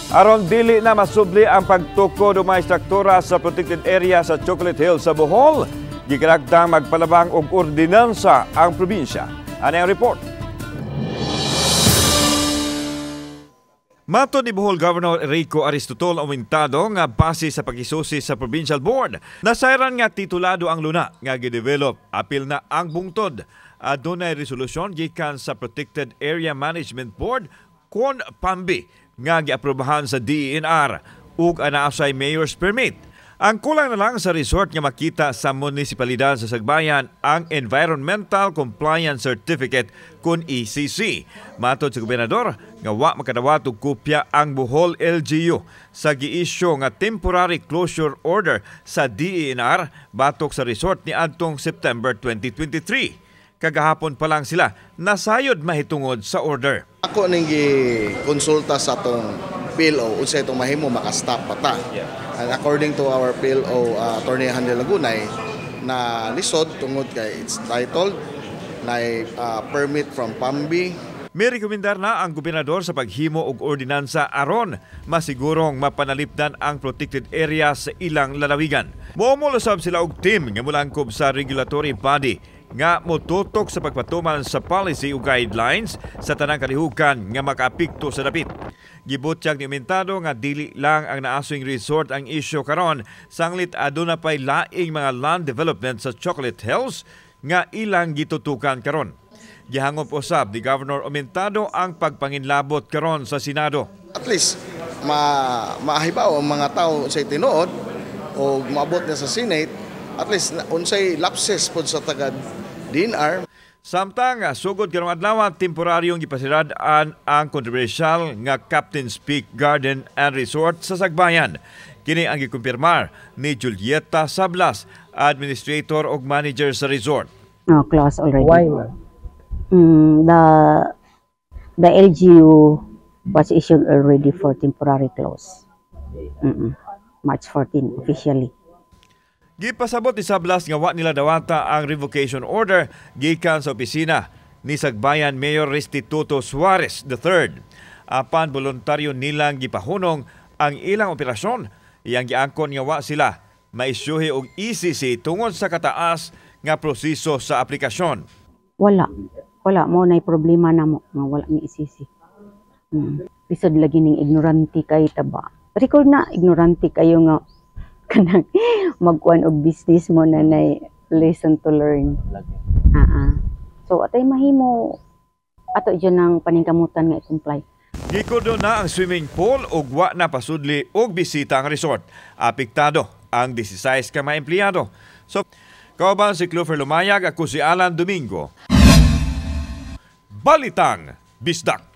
Aron dili na masubli ang pagtuko do mga struktura sa protected area sa Chocolate Hills sa Bohol, gikaragtang magpalabang og ordinansa ang probinsya. Ano ang report? Matod ni Bohol Governor Rico Aristotol Aumentado nga base sa pagisusi sa Provincial Board, nasayran nga titulado ang luna nga gidevelop apil na ang bungtod. Adunay resolusyon gikan sa Protected Area Management Board kon PAMBI nga giaprobahan sa DENR ug anaasay mayor's permit. Ang kulang na lang sa resort nga makita sa munisipalidad sa Sagbayan ang Environmental Compliance Certificate kun ECC. Matod sa gobernador nga wa makadawat og kopya ang Bohol LGU sa giisyu nga temporary closure order sa DENR batok sa resort ni adtong September 2023. Kagahapon pa lang sila nasayod mahitungod sa order. Ako ning konsulta sa atong PLO unsay itong mahimo makastop pata. And according to our PLO Attorney Handel Lagunay na lisod tungod kay it's titled na permit from PAMBI. May rekomendar na ang gobernador sa paghimo og ordinansa aron masigurong mapanalipdan ang protected area sa ilang lalawigan. Momolusab sila og team nga mulangkob sa regulatory body nga motutok sa pagpatuman sa policy o guidelines sa tanang kalihukan nga makaapekto sa dapit. Gibutyag ni Aumentado nga dili lang ang naaswing resort ang isyu karon, sanglit aduna pay laing mga land development sa Chocolate Hills nga ilang gitutukan karon. Gihangop usab ni Governor Aumentado ang pagpanginlabot karon sa Senado. At least maahibaw ang mga tao sa tinuod o maabot na sa Senate, at least unsay lapses pod sa taga DENR. Samtang sugod karong adlaw temporaryong gipasiradaan ang controversial nga Captain's Peak Garden and Resort sa Sagbayan. Kini ang gikumpirmar ni Julieta Sablas, administrator ug manager sa resort. No, close already. Why? The LGU was issued already for temporary close. March 14 officially. Gipasabot ni Sablas nga wa nila dawata ang revocation order gikan sa opisina ni Sagbayan Mayor Restituto Suarez III. Apan voluntaryo nilang gipahunong ang ilang operasyon, iyang giangkon nga wa sila maisyuhi og ECC tungod sa kataas nga proseso sa aplikasyon. Wala mo na problema na mo nga wala ni ECC. Bisod lagi ning ignorante kay taba. Record na ignorante kayo nga kanang magkuan og business mo na nay lesson to learn. So atay mahimo ato dyan ang paningkamutan nga i-comply. Gikudo na ang swimming pool ug wa na pasudli og bisita ang resort. Apektado ang 16 ka mga empleyado. So kauban si Clover Lumayag, ako si Alan Domingo. Balitang Bisdak.